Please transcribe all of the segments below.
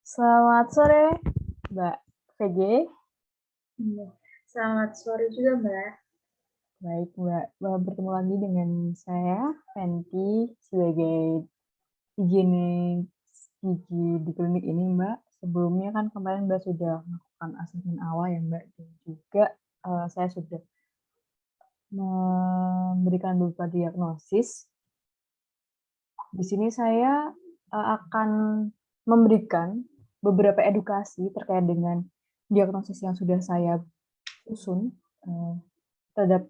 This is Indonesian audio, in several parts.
Selamat sore, Mbak VG. Iya, selamat sore juga, Mbak. Baik, Mbak. Bertemu lagi dengan saya, Fenty, sebagai higienis gigi di klinik ini, Mbak. Sebelumnya kan kemarin Mbak sudah melakukan asesmen awal ya, Mbak, dan juga, saya sudah memberikan beberapa diagnosis. Di sini saya, akan memberikan beberapa edukasi terkait dengan diagnosis yang sudah saya susun, terhadap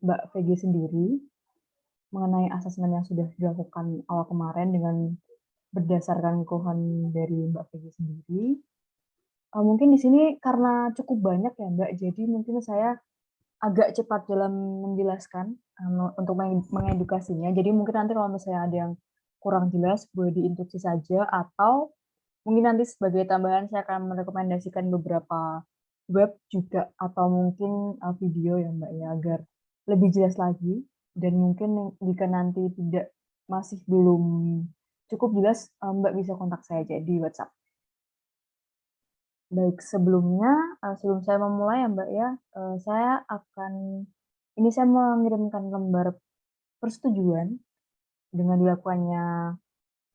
Mbak VG sendiri, mengenai asesmen yang sudah dilakukan awal kemarin dengan berdasarkan keluhan dari Mbak VG sendiri. Mungkin di sini karena cukup banyak ya, Mbak, jadi mungkin saya agak cepat dalam menjelaskan, untuk mengedukasinya. Jadi mungkin nanti kalau misalnya ada yang kurang jelas boleh diinstruksi saja atau mungkin nanti sebagai tambahan saya akan merekomendasikan beberapa web juga atau mungkin, video ya, Mbak, ya, agar lebih jelas lagi dan mungkin jika nanti masih belum cukup jelas, Mbak bisa kontak saya aja di WhatsApp. Baik, sebelumnya, sebelum saya memulai ya, Mbak, ya, saya mengirimkan lembar persetujuan dengan dilakukannya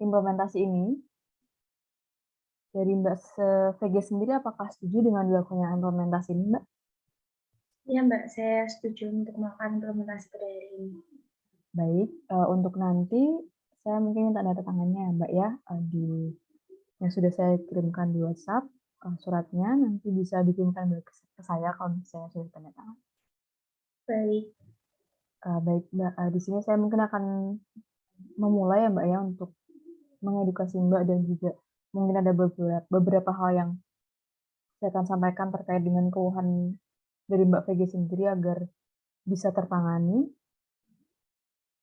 implementasi ini. Dari Mbak VG sendiri apakah setuju dengan dilakukannya implementasi ini, Mbak? Iya, Mbak, saya setuju untuk melakukan implementasi pada hari ini. Baik, untuk nanti saya mungkin minta tanda tangannya ya, Mbak, ya, yang sudah saya kirimkan di WhatsApp, suratnya nanti bisa dikirimkan balik ke saya kalau misalnya sudah tanda tangan. Baik, Baik, Mbak, di sini saya mungkin akan memulai ya, Mbak, ya, untuk mengedukasi Mbak dan juga mungkin ada beberapa hal yang saya akan sampaikan terkait dengan keluhan dari Mbak VG sendiri agar bisa tertangani.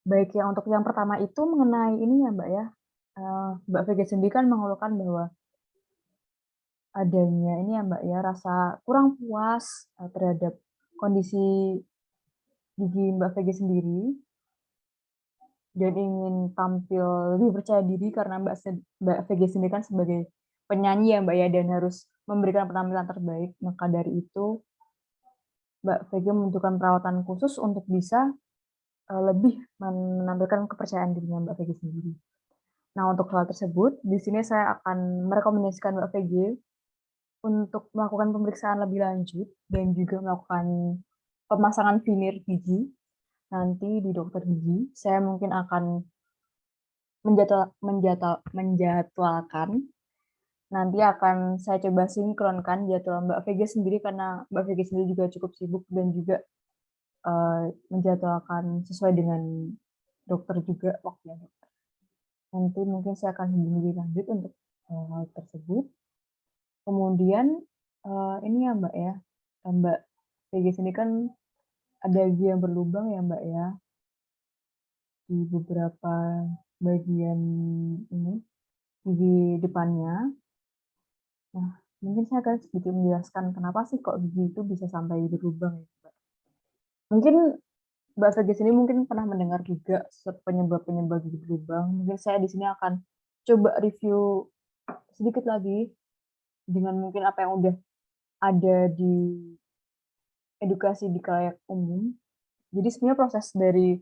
Baik, yang untuk yang pertama itu mengenai ini ya, Mbak, ya, Mbak VG sendiri kan mengeluhkan bahwa adanya ini ya, Mbak, ya, rasa kurang puas, terhadap kondisi gigi Mbak VG sendiri dan ingin tampil lebih percaya diri karena Mbak VG sendiri kan sebagai penyanyi ya, Mbak, ya, dan harus memberikan penampilan terbaik. Maka dari itu Mbak VG membutuhkan perawatan khusus untuk bisa, lebih menampilkan kepercayaan dirinya Mbak VG sendiri. Nah, untuk hal tersebut, di sini saya akan merekomendasikan Mbak VG untuk melakukan pemeriksaan lebih lanjut dan juga melakukan pemasangan veneer gigi nanti di dokter gigi. Saya mungkin akan menjadwalkan, nanti akan saya coba sinkronkan jadwal Mbak VG sendiri karena Mbak VG sendiri juga cukup sibuk dan juga, menjadwalkan sesuai dengan dokter juga waktunya dokter. Nanti mungkin saya akan hubungi lebih lanjut untuk, hal tersebut. Kemudian, ini ya, Mbak, ya, Mbak PG sini kan ada gigi yang berlubang ya, Mbak, ya, di beberapa bagian ini, gigi depannya. Nah, mungkin saya akan sedikit menjelaskan kenapa sih kok gigi itu bisa sampai berlubang ya, Mbak. Mungkin Mbak PG sini mungkin pernah mendengar juga penyebab-penyebab gigi berlubang. Mungkin saya di sini akan coba review sedikit lagi dengan mungkin apa yang udah ada di edukasi di khalayak umum. Jadi sebenarnya proses dari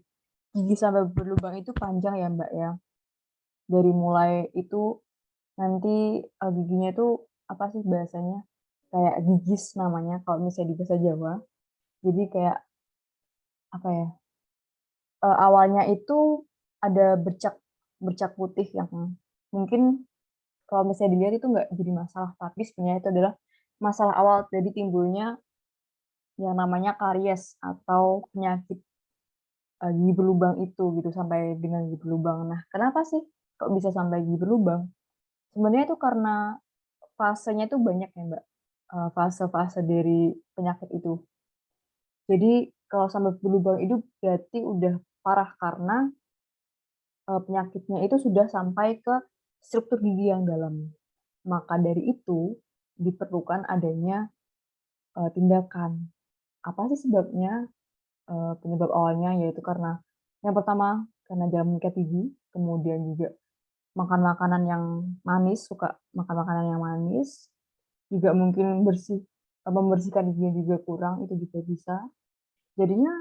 gigi sampai berlubang itu panjang ya, Mbak, ya. Dari mulai itu nanti, giginya itu apa sih bahasanya, kayak gigis namanya kalau misalnya di bahasa Jawa. Jadi kayak apa ya, awalnya itu ada bercak bercak putih yang mungkin kalau misalnya dilihat itu nggak jadi masalah, tapi sebenarnya itu adalah masalah awal dari timbulnya yang namanya karies atau penyakit gigi berlubang itu gitu, sampai dengan gigi berlubang. Nah, kenapa sih kok bisa sampai gigi berlubang? Sebenarnya itu karena fasenya itu banyak ya, Mbak, fase-fase dari penyakit itu. Jadi kalau sampai berlubang itu berarti udah parah karena, penyakitnya itu sudah sampai ke struktur gigi yang dalam. Maka dari itu diperlukan adanya, tindakan. Apa sih sebabnya? Penyebab awalnya yaitu karena yang pertama, karena jalan mengikat gigi, kemudian juga makan makanan yang manis, suka makan makanan yang manis, juga mungkin membersihkan giginya juga kurang, itu juga bisa. Jadinya,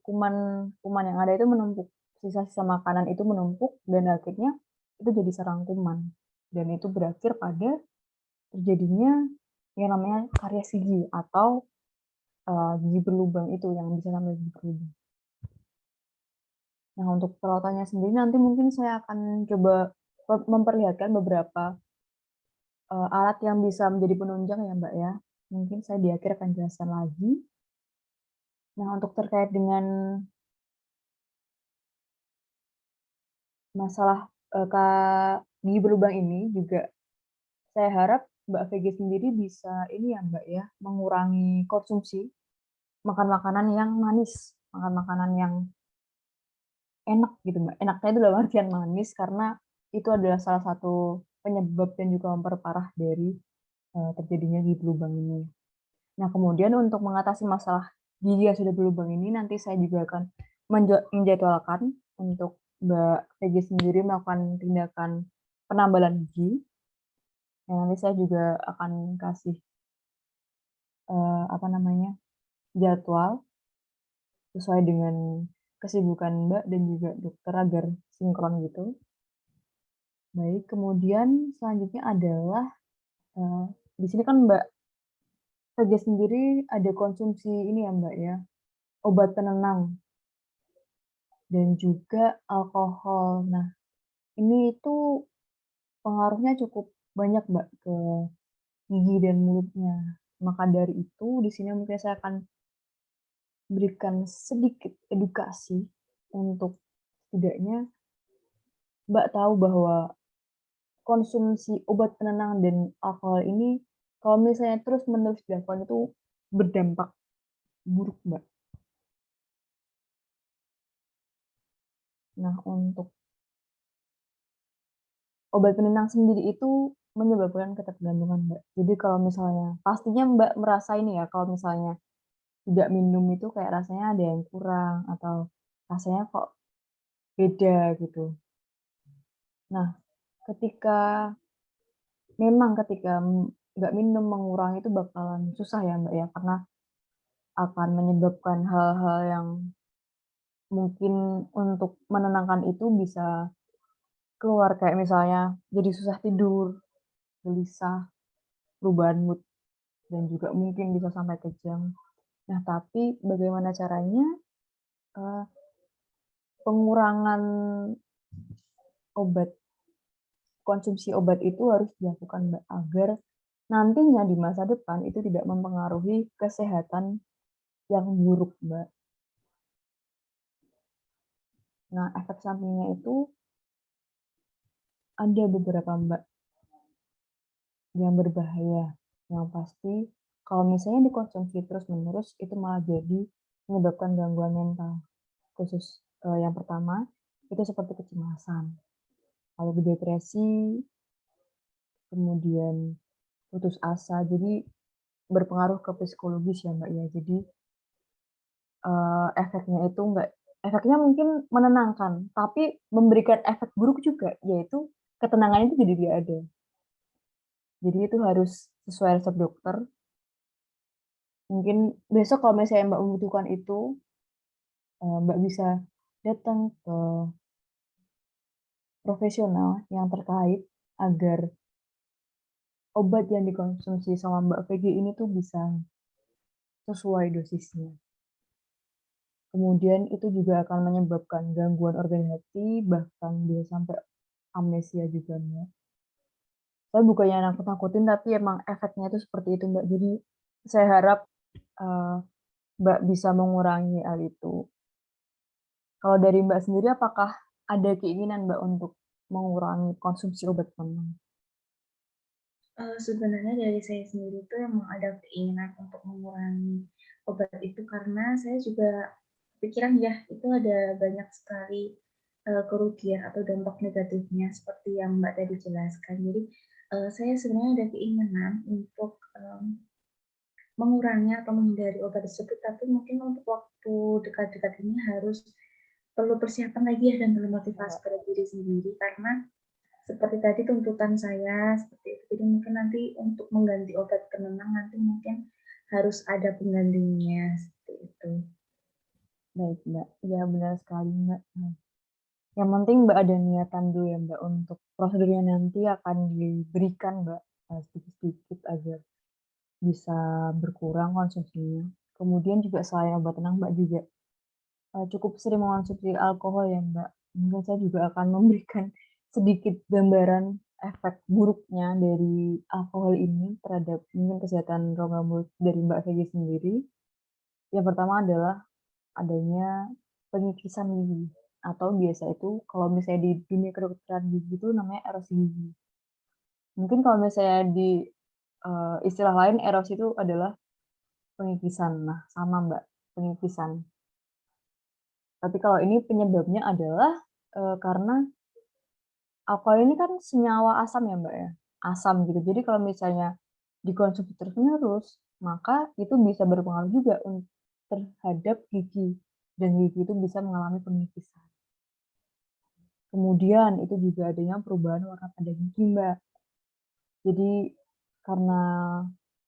kuman-kuman yang ada itu menumpuk, sisa-sisa makanan itu menumpuk dan akhirnya itu jadi sarang kuman, dan itu berakhir pada terjadinya yang namanya karies gigi atau, gigi berlubang itu yang bisa sampai gigi berlubang. Nah, untuk perawatannya sendiri nanti mungkin saya akan coba memperlihatkan beberapa, alat yang bisa menjadi penunjang ya, Mbak, ya. Mungkin saya di akhir akan jelaskan lagi. Nah, untuk terkait dengan masalah, gigi berlubang ini juga saya harap Mbak VG sendiri bisa ini ya, Mbak, ya, mengurangi konsumsi makan makanan yang manis, makan makanan yang enak gitu, Mbak. Enaknya itu dalam artian manis karena itu adalah salah satu penyebab dan juga memperparah dari, terjadinya gigi berlubang ini. Nah, kemudian untuk mengatasi masalah gigi yang sudah berlubang ini, nanti saya juga akan menjadwalkan untuk Mbak VG sendiri melakukan tindakan penambalan gigi, yang nanti saya juga akan kasih, apa namanya, jadwal sesuai dengan kesibukan Mbak dan juga dokter agar sinkron gitu. Baik, kemudian selanjutnya adalah, eee, di sini kan Mbak VG sendiri ada konsumsi ini ya, Mbak, ya, obat penenang dan juga alkohol. Nah, ini itu pengaruhnya cukup banyak, Mbak, ke gigi dan mulutnya. Maka dari itu di sini mungkin saya akan berikan sedikit edukasi untuk setidaknya Mbak tahu bahwa konsumsi obat penenang dan alkohol ini kalau misalnya terus-menerus dilakukan itu berdampak buruk, Mbak. Nah, untuk obat penenang sendiri itu menyebabkan ketergantungan, Mbak. Jadi kalau misalnya pastinya Mbak merasa ini ya, kalau misalnya tidak minum itu kayak rasanya ada yang kurang atau rasanya kok beda gitu. Nah, ketika ketika nggak minum, mengurangi itu bakalan susah ya, Mbak, ya, karena akan menyebabkan hal-hal yang mungkin untuk menenangkan itu bisa keluar, kayak misalnya jadi susah tidur, gelisah, perubahan mood, dan juga mungkin bisa sampai kejang. Nah, tapi bagaimana caranya, eee, pengurangan obat konsumsi obat itu harus dilakukan, Mbak, agar nantinya di masa depan itu tidak mempengaruhi kesehatan yang buruk, Mbak. Nah, efek sampingnya itu ada beberapa, Mbak, yang berbahaya. Yang pasti kalau misalnya dikonsumsi terus-menerus itu malah jadi menyebabkan gangguan mental. Yang pertama itu seperti kecemasan, lalu depresi, kemudian putus asa. Jadi berpengaruh ke psikologis ya, Mbak, ya. Jadi, efeknya itu efeknya mungkin menenangkan, tapi memberikan efek buruk juga, yaitu ketenangan itu jadi tidak ada. Jadi itu harus sesuai resep dokter. Mungkin besok kalau misalnya Mbak membutuhkan itu, Mbak bisa datang ke profesional yang terkait agar obat yang dikonsumsi sama Mbak VG ini tuh bisa sesuai dosisnya. Kemudian itu juga akan menyebabkan gangguan organ hati, bahkan bisa sampai amnesia juga, Mbak. Saya bukannya nakut-nakutin, tapi emang efeknya itu seperti itu, Mbak. Jadi saya harap, eee, Mbak bisa mengurangi hal itu. Kalau dari Mbak sendiri apakah ada keinginan Mbak untuk mengurangi konsumsi obat penenang? Sebenarnya dari saya sendiri tuh emang ada keinginan untuk mengurangi obat itu karena saya juga pikiran ya, itu ada banyak sekali, kerugian atau dampak negatifnya seperti yang Mbak tadi jelaskan. Jadi, saya sebenarnya ada keinginan untuk, mengurangi atau menghindari obat tersebut, tapi mungkin untuk waktu dekat-dekat ini harus perlu persiapan lagi ya dan perlu motivasi Mbak, pada diri sendiri karena seperti tadi tuntutan saya seperti itu. Jadi mungkin nanti untuk mengganti obat penenang nanti mungkin harus ada penggantinya, seperti itu. Baik, Mbak. Iya, benar sekali, Mbak. Nah, yang penting Mbak ada niatan dulu ya, Mbak, untuk prosedurnya nanti akan diberikan, Mbak, sedikit-sedikit agar bisa berkurang konsumsinya. Kemudian juga selain obat tenang, Mbak juga, cukup sering mengonsumsi alkohol ya, Mbak. Mungkin saya juga akan memberikan sedikit gambaran efek buruknya dari alkohol ini terhadap mungkin kesehatan rongga mulut dari Mbak Vega sendiri. Yang pertama adalah adanya pengikisan gigi, atau biasa itu kalau misalnya di dunia kedokteran gigi itu namanya erosi gigi. Mungkin kalau misalnya di, istilah lain erosi itu adalah pengikisan. Nah, sama Mbak, pengikisan. Tapi kalau ini penyebabnya adalah, karena alkohol ini kan senyawa asam ya, Mbak, ya, asam gitu. Jadi kalau misalnya dikonsumsi terus-menerus, maka itu bisa berpengaruh juga terhadap gigi, dan gigi itu bisa mengalami pengikisan. Kemudian itu juga adanya perubahan warna pada gigi, Mbak. Jadi karena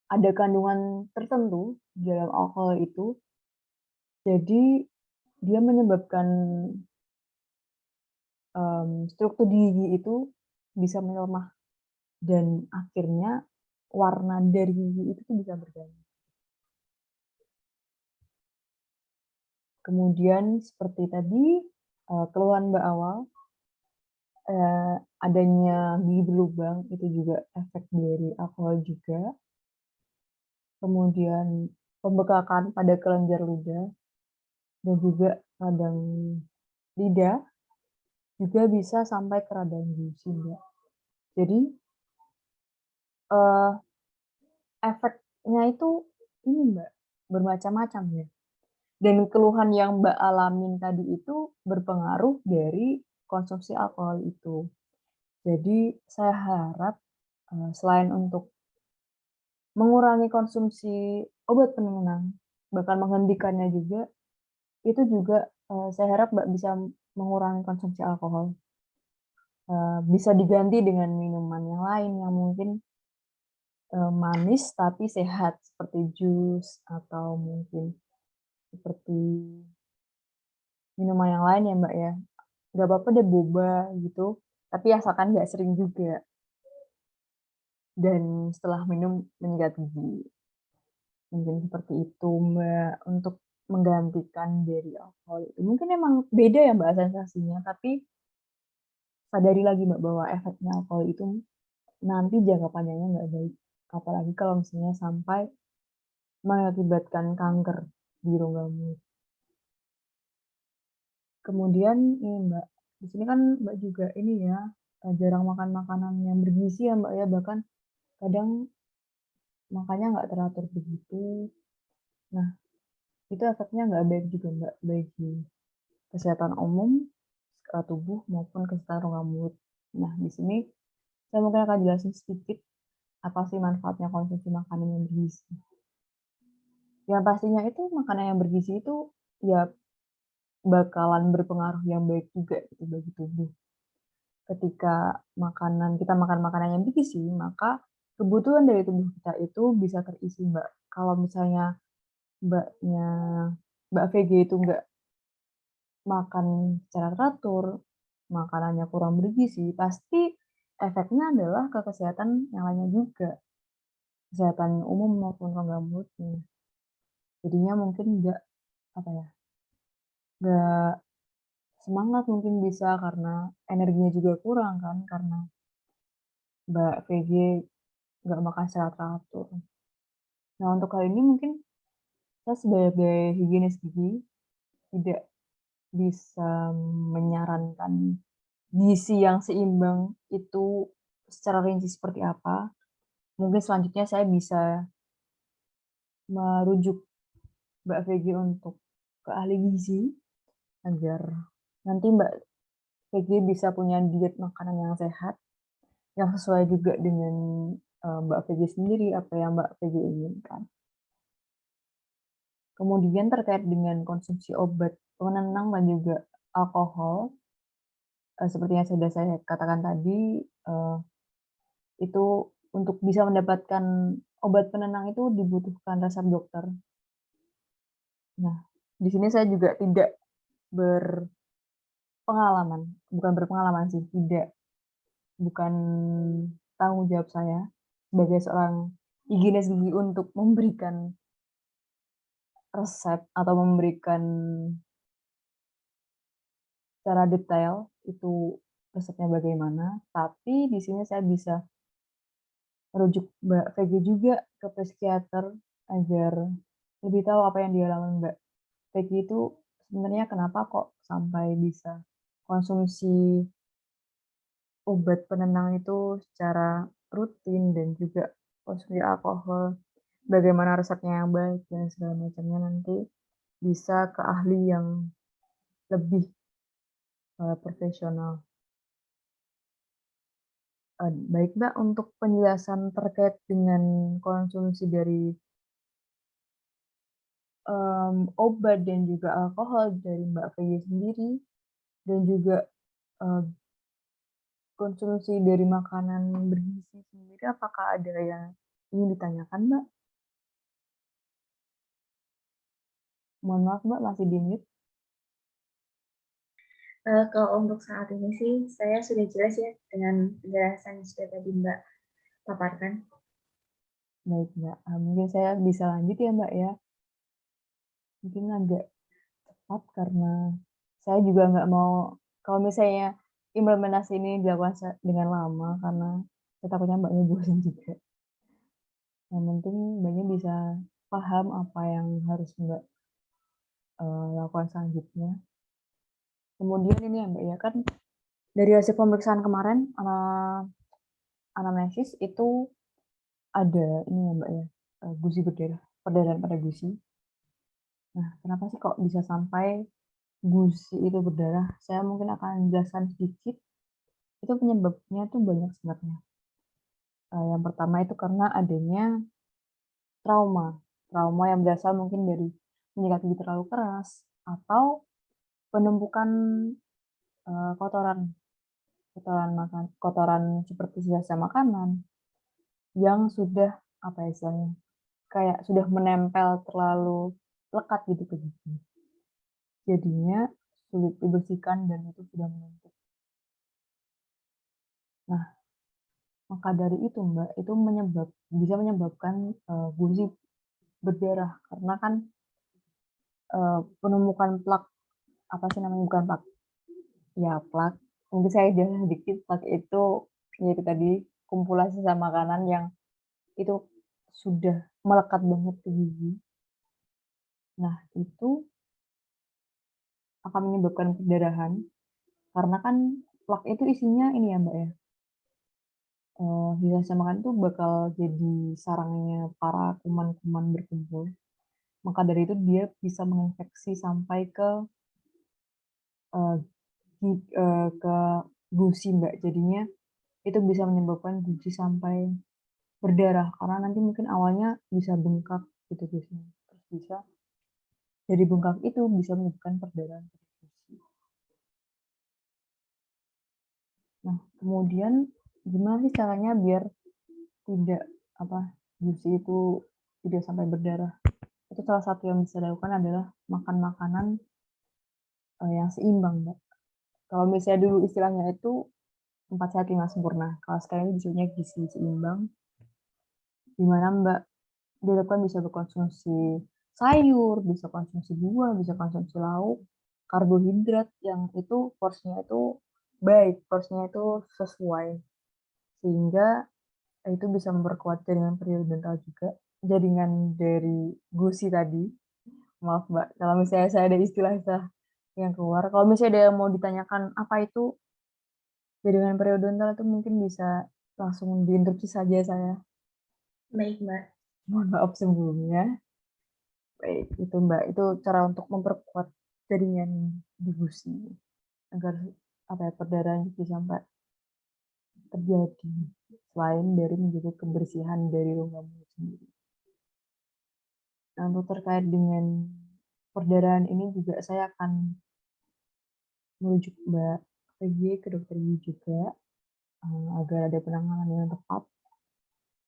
ada kandungan tertentu di dalam alkohol itu, jadi dia menyebabkan, struktur di gigi itu bisa melemah dan akhirnya warna dari gigi itu tuh bisa berganti. Kemudian seperti tadi, keluhan Mbak awal, adanya gigi berlubang itu juga efek dari alkohol juga. Kemudian pembekakan pada kelenjar ludah dan juga radang lidah juga bisa sampai ke radang gusi, Mbak. Jadi, eee, efeknya itu ini, Mbak, bermacam-macam ya. Dan keluhan yang Mbak alamin tadi itu berpengaruh dari konsumsi alkohol itu. Jadi saya harap, selain untuk mengurangi konsumsi obat penenang, bahkan menghentikannya juga, itu juga, saya harap Mbak bisa mengurangi konsumsi alkohol. Bisa diganti dengan minuman yang lain yang mungkin, manis tapi sehat seperti jus atau mungkin seperti minuman yang lain ya, Mbak, ya. Nggak apa-apa deh boba gitu, tapi asalkan nggak sering juga dan setelah minum menyikat gigi. Mungkin seperti itu, Mbak, untuk menggantikan dari alkohol itu. Mungkin emang beda ya, Mbak, sensasinya, tapi sadari lagi, Mbak, bahwa efeknya alkohol itu nanti jangka panjangnya nggak baik. Apalagi kalau misalnya sampai mengakibatkan kanker di rongga mulut. Kemudian ini, Mbak, di sini kan Mbak juga ini ya, jarang makan makanan yang bergizi ya, Mbak, ya, bahkan kadang makannya nggak teratur begitu. Nah, itu efeknya nggak baik juga, Mbak, bagi kesehatan umum, tubuh maupun kesehatan rongga mulut. Nah, di sini saya mungkin akan jelasin sedikit apa sih manfaatnya konsumsi makanan yang bergizi. Yang pastinya itu makanan yang bergizi itu ya bakalan berpengaruh yang baik juga gitu bagi tubuh. Ketika kita makan makanan yang bergizi, maka kebutuhan dari tubuh kita itu bisa terisi, Mbak. Kalau misalnya Mbaknya Mbak VG itu nggak makan secara teratur, makanannya kurang bergizi, pasti efeknya adalah ke kesehatan yang lainnya juga, kesehatan umum maupun rongga mulutnya. Jadinya mungkin nggak, apa ya, nggak semangat mungkin bisa karena energinya juga kurang kan, karena Mbak VG nggak makan secara teratur. Nah, untuk hal ini mungkin saya sebagai higienis gigi tidak bisa menyarankan gizi yang seimbang itu secara rinci seperti apa. Mungkin selanjutnya saya bisa merujuk Mbak VG untuk ke ahli gizi agar nanti Mbak VG bisa punya diet makanan yang sehat, yang sesuai juga dengan, Mbak VG sendiri, apa yang Mbak VG inginkan. Kemudian terkait dengan konsumsi obat penenang dan juga alkohol, seperti yang sudah saya katakan tadi, itu untuk bisa mendapatkan obat penenang itu dibutuhkan resep dokter. Nah, di sini saya juga tidak berpengalaman, bukan berpengalaman sih, bukan tanggung jawab saya sebagai seorang higienis gigi untuk memberikan resep atau memberikan secara detail itu resepnya bagaimana, tapi di sini saya bisa merujuk Mbak VG juga ke psikiater agar lebih tahu apa yang dialami Mbak VG itu sebenarnya kenapa kok sampai bisa konsumsi obat penenang itu secara rutin dan juga konsumsi alkohol, bagaimana resepnya yang baik dan segala macamnya nanti bisa ke ahli yang lebih, profesional. Baik Mbak, untuk penjelasan terkait dengan konsumsi dari, obat dan juga alkohol dari Mbak Vega sendiri dan juga, eee, konsumsi dari makanan bergizi sendiri apakah ada yang ingin ditanyakan Mbak? Mohon maaf Mbak masih di-mute. Kalau untuk saat ini sih saya sudah jelas ya dengan penjelasan yang sudah tadi Mbak paparkan. Baik Mbak, mungkin saya bisa lanjut ya Mbak ya? Mungkin agak cepat karena saya juga nggak mau kalau misalnya implementasi ini dilakukan dengan lama karena saya takutnya Mbaknya bosan juga. Yang penting Mbaknya bisa paham apa yang harus Mbak, lakukan selanjutnya. Kemudian ini ya Mbak ya, kan dari hasil pemeriksaan kemarin, anamnesis itu ada ini ya Mbak ya, gusi berdarah, perdarahan pada gusi. Nah, kenapa sih kok bisa sampai gusi itu berdarah? Saya mungkin akan jelaskan sedikit, itu penyebabnya tuh banyak sebenarnya. Yang pertama itu karena adanya trauma, trauma yang berasal mungkin dari menyikat gigi terlalu keras atau penumpukan, kotoran kotoran seperti sisa makanan yang sudah, apa ya istilahnya, kayak sudah menempel terlalu lekat gitu ke gigi. Jadinya sulit dibersihkan dan itu sudah menumpuk. Nah, maka dari itu Mbak, itu bisa menyebabkan, gusi berdarah karena kan, penumpukan plak, apa sih namanya, bukan plak, ya plak, mungkin saya jelasin sedikit, plak itu, yaitu tadi kumpulan sisa makanan yang itu sudah melekat banget ke gigi. Nah, itu akan menyebabkan perdarahan karena kan plak itu isinya ini ya, Mbak, ya, sisa-sisa makanan itu bakal jadi sarangnya para kuman-kuman berkumpul. Maka dari itu dia bisa menginfeksi sampai ke, eee, ke gusi, Mbak. Jadinya itu bisa menyebabkan gusi sampai berdarah karena nanti mungkin awalnya bisa bengkak gitu gusinya, terus bisa dari bengkak itu bisa menyebabkan perdarahan pada gusi. Nah, kemudian gimana sih caranya biar tidak, apa, gusi itu tidak sampai berdarah? Itu salah satu yang bisa dilakukan adalah makan makanan, yang seimbang, Mbak. Kalau misalnya dulu istilahnya itu 4 sehat 5 sempurna, kalau sekarang disebutnya gizi seimbang, di mana Mbak diharapkan bisa berkonsumsi sayur, bisa konsumsi buah, bisa konsumsi lauk, karbohidrat yang itu porsinya itu baik, porsinya itu sesuai, sehingga itu bisa memperkuat jaringan periodontal juga, jaringan dari gusi tadi. Maaf Mbak, kalau misalnya saya ada istilah-istilah yang keluar. Kalau misalnya ada yang mau ditanyakan apa itu jaringan periodontal itu mungkin bisa langsung diinterupsi saja saya. Baik Mbak. Mohon maaf sebelumnya. Baik, itu Mbak, itu cara untuk memperkuat jaringan di gusi agar apa ya, perdarahan bisa sampai terjadi, selain dari menjaga kebersihan dari rongga mulut sendiri. Nah, untuk terkait dengan perdarahan ini juga saya akan merujuk Mbak pergi ke dokter gigi juga, agar ada penanganan yang tepat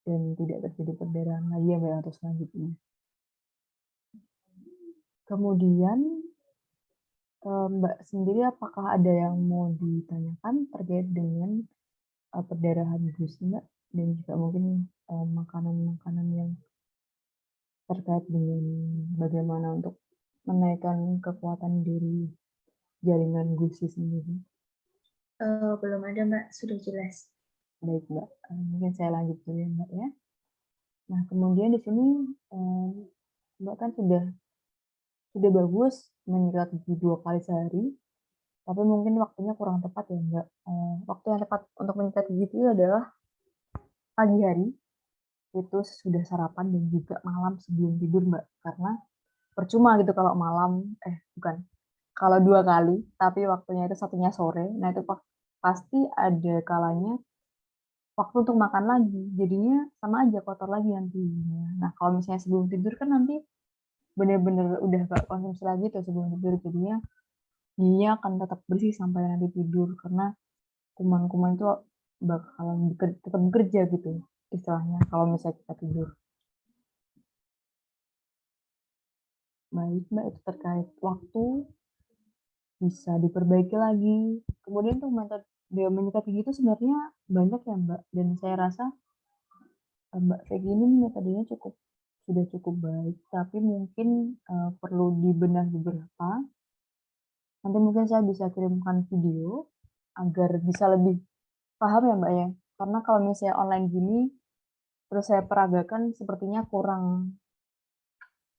dan tidak terjadi perdarahan lagi ya, Mbak, untuk selanjutnya. Kemudian, Mbak sendiri apakah ada yang mau ditanyakan terkait dengan, perdarahan gusi, Mbak? Dan juga mungkin, makanan-makanan yang terkait dengan bagaimana untuk menaikkan kekuatan dari jaringan gusi sendiri? Belum ada, Mbak, sudah jelas. Baik, Mbak, mungkin saya lanjut dulu ya, Mbak, ya. Nah, kemudian di sini, Mbak kan sudah bagus menyikat gigi 2 kali sehari, tapi mungkin waktunya kurang tepat ya, Mbak. Waktu yang tepat untuk menyikat gigi itu adalah pagi hari, itu sesudah sarapan dan juga malam sebelum tidur, Mbak. Karena percuma gitu kalau bukan, kalau 2 kali, tapi waktunya itu satunya sore, nah itu pasti ada kalanya waktu untuk makan lagi, jadinya sama aja kotor lagi nantinya. Nah, kalau misalnya sebelum tidur kan nanti bener-bener udah nggak konsumsi lagi tuh sebelum tidur, jadinya giginya akan tetap bersih sampai nanti tidur, karena kuman-kuman itu bakalan tetap bekerja gitu istilahnya kalau misalnya kita tidur. Baik, Mbak, itu terkait waktu, bisa diperbaiki lagi. Kemudian tuh metode menyikat gigi itu sebenarnya banyak ya, Mbak, dan saya rasa, Mbak Vegi ini metodenya sudah cukup baik, tapi mungkin, perlu dibenahi beberapa. Nanti mungkin saya bisa kirimkan video agar bisa lebih paham ya, Mbak, ya. Karena kalau misalnya online gini, terus saya peragakan sepertinya kurang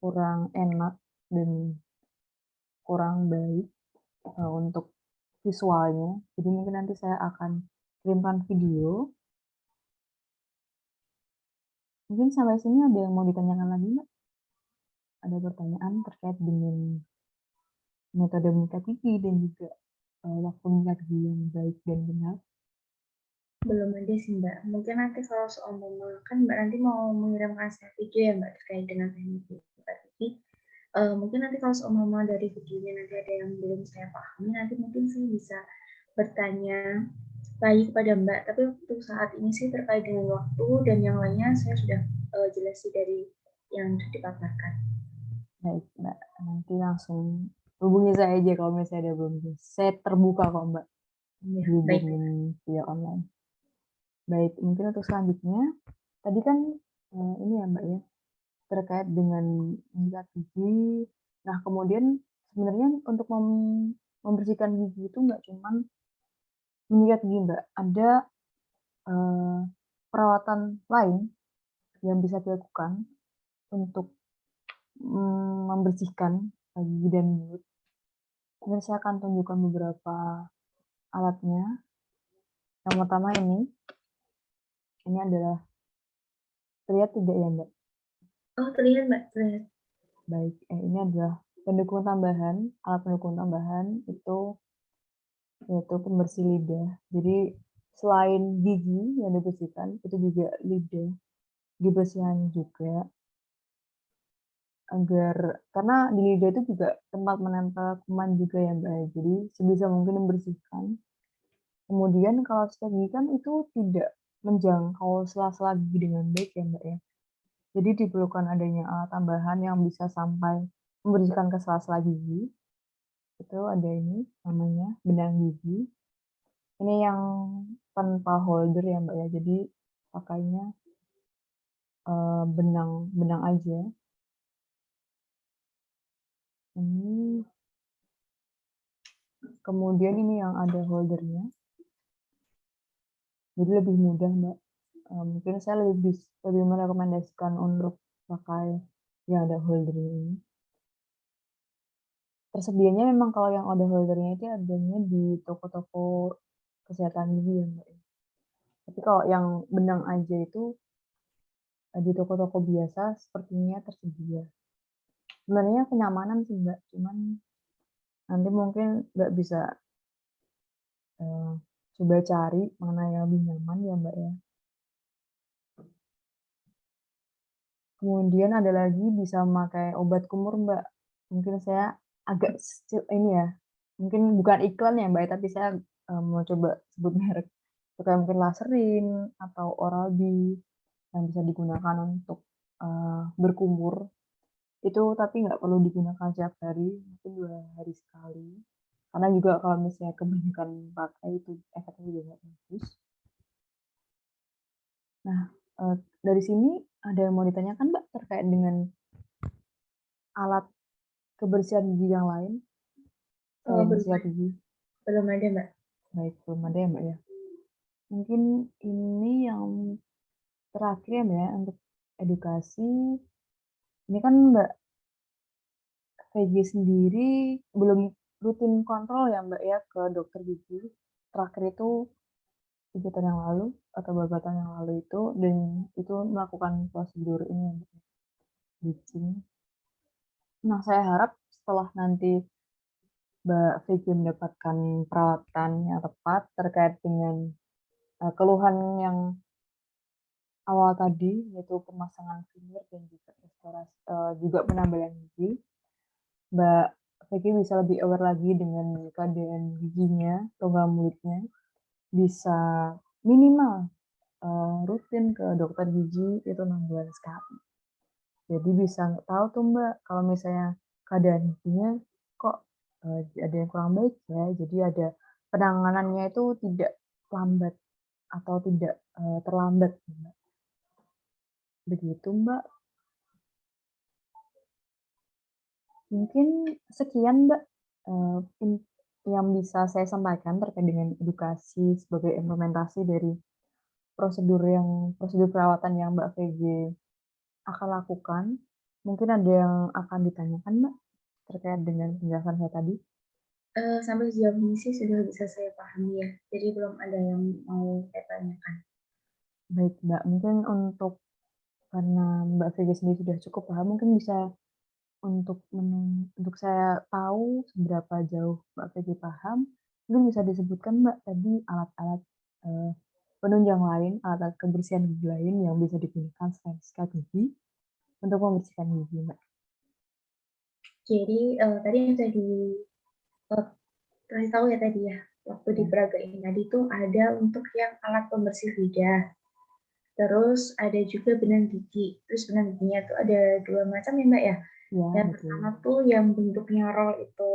kurang enak dan kurang baik, untuk visualnya. Jadi mungkin nanti saya akan kirimkan video. Mungkin sampai sini ada yang mau ditanyakan lagi, Mbak? Ada pertanyaan terkait dengan metode menyikat gigi dan juga, waktu menyikat gigi yang baik dan benar? Belum ada sih, Mbak. Mungkin nanti kalau seumpama kan Mbak nanti mau mengirimkan saya video ya, Mbak, terkait dengan teknik menyikat gigi. Mungkin nanti kalau seumpama dari videonya nanti ada yang belum saya pahami, nanti mungkin saya bisa bertanya lagi kepada Mbak. Tapi untuk saat ini sih terkait dengan waktu dan yang lainnya saya sudah jelas sih dari yang dipaparkan. Baik, Mbak, nanti langsung hubungi saya aja kalau misalnya ada belum jelas. Saya terbuka kok, Mbak, Iya, baik. dihubungin via online. Baik, mungkin untuk selanjutnya, tadi kan, ini ya, Mbak, ya, terkait dengan menyikat gigi. Nah, kemudian sebenarnya untuk membersihkan gigi itu nggak cuman menyikat gigi, Mbak, ada, eee, perawatan lain yang bisa dilakukan untuk, membersihkan, gigi dan mulut. Mungkin saya akan tunjukkan beberapa alatnya. Yang pertama ini adalah terlihat tidak ya, Mbak? Oh, terlihat, Mbak, terlihat. Baik, ini adalah pendukung tambahan, alat pendukung tambahan itu yaitu pembersih lidah. Jadi selain gigi yang dibersihkan, itu juga lidah dibersihkan juga agar karena di lidah itu juga tempat menempel kuman juga ya, Mbak, ya. Jadi sebisa mungkin membersihkan. Kemudian kalau sikat gigi kan itu tidak menjangkau sela-sela gigi dengan baik ya, Mbak, ya. Jadi diperlukan adanya alat tambahan yang bisa sampai membersihkan ke sela-sela gigi. Itu ada ini namanya benang gigi. Ini yang tanpa holder ya, Mbak, ya. Jadi pakainya, benang benang aja. Ini kemudian ini yang ada holdernya. Jadi lebih mudah, Mbak. Mungkin saya lebih merekomendasikan untuk pakai yang ada holdernya ini. Tersedianya memang kalau yang ada holdernya itu adanya di toko-toko kesehatan gigi ya, Mbak, ya. Tapi kalau yang benang aja itu, di toko-toko biasa sepertinya tersedia. Sebenarnya kenyamanan sih, Mbak, cuman nanti mungkin nggak bisa, eee, coba cari mana yang lebih nyaman ya, Mbak, ya. Kemudian ada lagi bisa memakai obat kumur, Mbak. Mungkin saya agak ini ya, mungkin bukan iklan ya, Mbak, tapi saya mau coba sebut merek, itu kayak mungkin Laserin atau Oral-B yang bisa digunakan untuk, berkumur, itu tapi nggak perlu digunakan setiap hari, mungkin 2 hari sekali. Karena juga kalau misalnya kebanyakan pakai itu efeknya juga nggak bagus. Nah, dari sini ada yang mau ditanyakan, Mbak, terkait dengan alat kebersihan gigi yang lain selain Belum sikat gigi? belum ada, Mbak. Baik, belum ada ya, Mbak, ya? Mungkin ini yang terakhir ya, Mbak, ya, untuk edukasi. Ini kan Mbak PJ sendiri belum rutin kontrol ya, Mbak, ya, ke dokter gigi. Terakhir itu 3 tahun yang lalu atau beberapa tahun yang lalu itu, dan itu melakukan prosedur ini ya, Mbak, ya, bleaching. Nah, saya harap setelah nanti Mbak VJ mendapatkan perawatan yang tepat terkait dengan, keluhan yang awal tadi, yaitu pemasangan filler dan juga restorasi juga penambalan gigi, Mbak Vicky bisa lebih aware lagi dengan keadaan giginya, rongga mulutnya, bisa minimal, rutin ke dokter gigi itu 6 bulan sekali. Jadi bisa tahu tuh Mbak, kalau misalnya keadaan giginya kok, ada yang kurang baik ya, jadi ada penanganannya itu tidak lambat atau tidak, terlambat, Mbak. Begitu Mbak. Mungkin sekian Mbak, eee, in yang bisa saya sampaikan terkait dengan edukasi sebagai implementasi dari prosedur perawatan yang Mbak VJ akan lakukan. Mungkin ada yang akan ditanyakan Mbak, terkait dengan penjelasan saya tadi? Sampai sejauh ini sih sudah bisa saya pahami ya, jadi belum ada yang mau saya tanyakan. Baik Mbak, mungkin karena Mbak VJ sendiri sudah cukup paham, mungkin bisa untuk saya tahu seberapa jauh Mbak VJ paham, mungkin bisa disebutkan Mbak tadi alat-alat, eee, penunjang lain, alat-alat kebersihan gigi lain yang bisa digunakan selain sikat gigi untuk membersihkan gigi, Mbak. Jadi, tadi yang saya eee, kasih tahu ya tadi ya, waktu Ya, diperagain tadi tuh ada untuk yang alat pembersih lidah, terus ada juga benang gigi, terus benang giginya tuh ada 2 macam ya, Mbak, ya? iya Yang pertama betul. tuh yang bentuknya roll itu,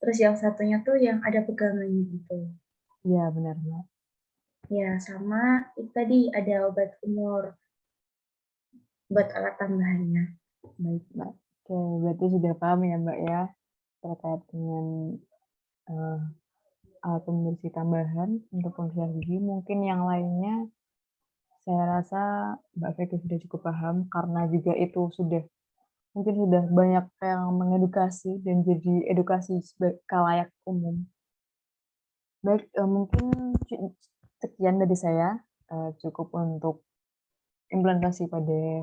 terus yang satunya tuh yang ada pegangannya gitu. Iya benar, Mbak. Ya sama itu tadi ada obat alat tambahannya. Baik, Mbak. Oke, berarti sudah paham ya, Mbak, ya, terkait dengan, eee, alat pembersih tambahan untuk pembersihan gigi. Mungkin yang lainnya saya rasa Mbak Vicky sudah cukup paham karena juga itu mungkin sudah banyak yang mengedukasi dan jadi edukasi khalayak umum. Baik, mungkin sekian dari saya, cukup untuk implementasi pada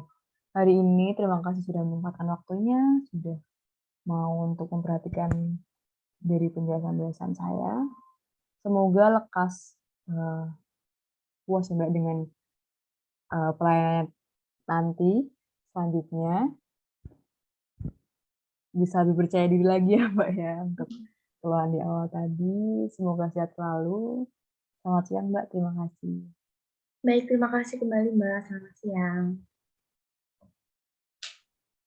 hari ini. Terima kasih sudah menyempatkan waktunya, sudah mau untuk memperhatikan dari penjelasan-penjelasan saya. Semoga lekas, eee, puas ya Mbak dengan, pelayanan nanti selanjutnya. Bisa lebih percaya diri lagi ya Mbak ya untuk keluhan di awal tadi. Semoga sehat selalu. Selamat siang Mbak, terima kasih. Baik, terima kasih kembali Mbak, selamat siang.